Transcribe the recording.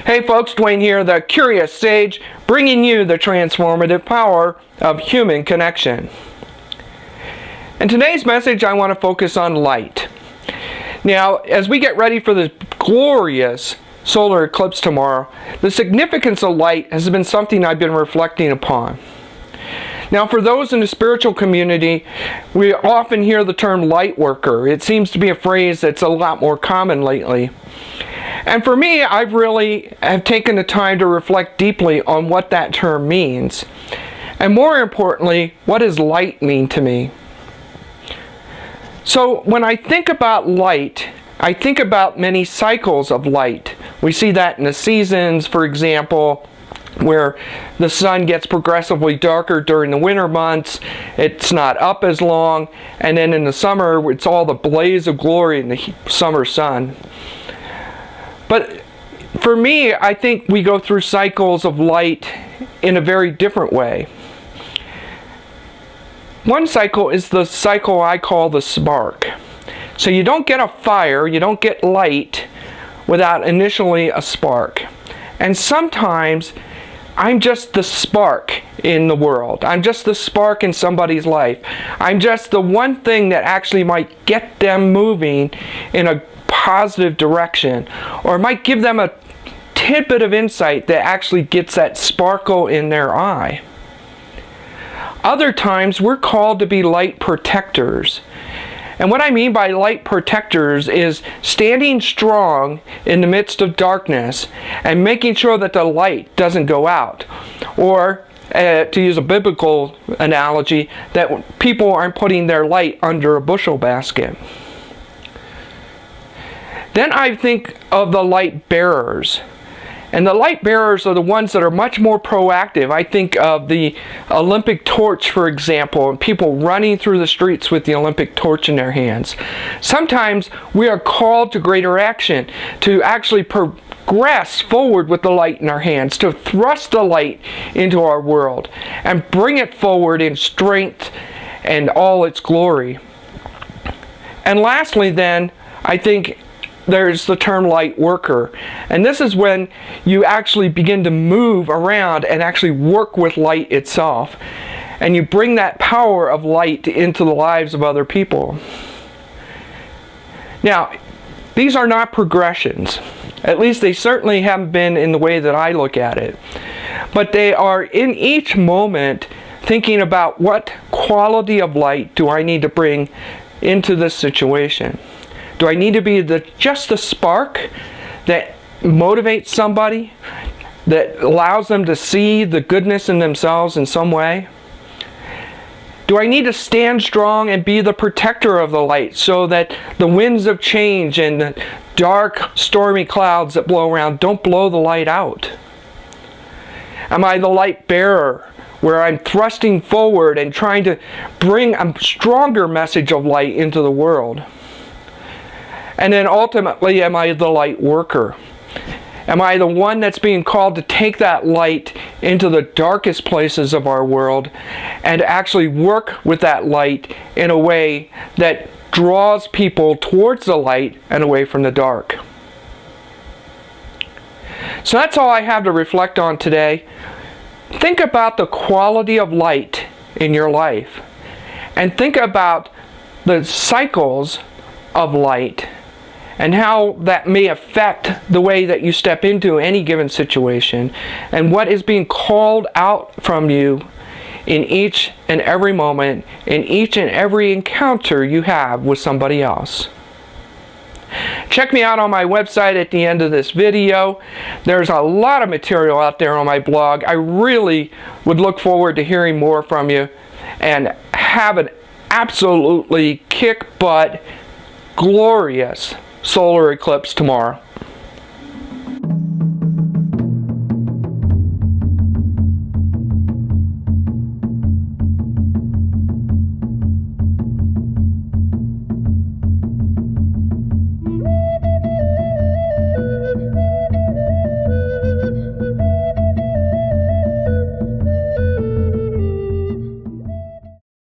Hey folks, Dwayne here, the Curious Sage, bringing you the transformative power of human connection. In today's message, I want to focus on light. Now, as we get ready for this glorious solar eclipse tomorrow, the significance of light has been something I've been reflecting upon. Now, for those in the spiritual community, we often hear the term light worker. It seems to be a phrase that's a lot more common lately. And for me, I really have taken the time to reflect deeply on what that term means. And more importantly, what does light mean to me? So when I think about light, I think about many cycles of light. We see that in the seasons, for example, where the sun gets progressively darker during the winter months, it's not up as long, and then in the summer, it's all the blaze of glory in the summer sun. But for me, I think we go through cycles of light in a very different way. One cycle is the cycle I call the spark. So you don't get a fire, you don't get light without initially a spark. And sometimes I'm just the spark in the world. I'm just the spark in somebody's life. I'm just the one thing that actually might get them moving in a positive direction, or might give them a tidbit of insight that actually gets that sparkle in their eye. Other times we're called to be light protectors. And what I mean by light protectors is standing strong in the midst of darkness and making sure that the light doesn't go out. Or, to use a biblical analogy, that people aren't putting their light under a bushel basket. Then I think of the light bearers. And the light bearers are the ones that are much more proactive. I think of the Olympic torch, for example, and people running through the streets with the Olympic torch in their hands. Sometimes we are called to greater action, to actually progress forward with the light in our hands, to thrust the light into our world and bring it forward in strength and all its glory. And lastly then, I think there's the term light worker. And this is when you actually begin to move around and actually work with light itself. And you bring that power of light into the lives of other people. Now, these are not progressions. At least they certainly haven't been in the way that I look at it. But they are in each moment thinking about what quality of light do I need to bring into this situation. Do I need to be just the spark that motivates somebody, that allows them to see the goodness in themselves in some way? Do I need to stand strong and be the protector of the light so that the winds of change and the dark, stormy clouds that blow around don't blow the light out? Am I the light bearer, where I'm thrusting forward and trying to bring a stronger message of light into the world? And then ultimately, am I the light worker? Am I the one that's being called to take that light into the darkest places of our world and actually work with that light in a way that draws people towards the light and away from the dark? So that's all I have to reflect on today. Think about the quality of light in your life. And think about the cycles of light and how that may affect the way that you step into any given situation, and what is being called out from you in each and every moment, in each and every encounter you have with somebody else. Check me out on my website at the end of this video. There's a lot of material out there on my blog. I really would look forward to hearing more from you, and have an absolutely kick-butt, glorious solar eclipse tomorrow.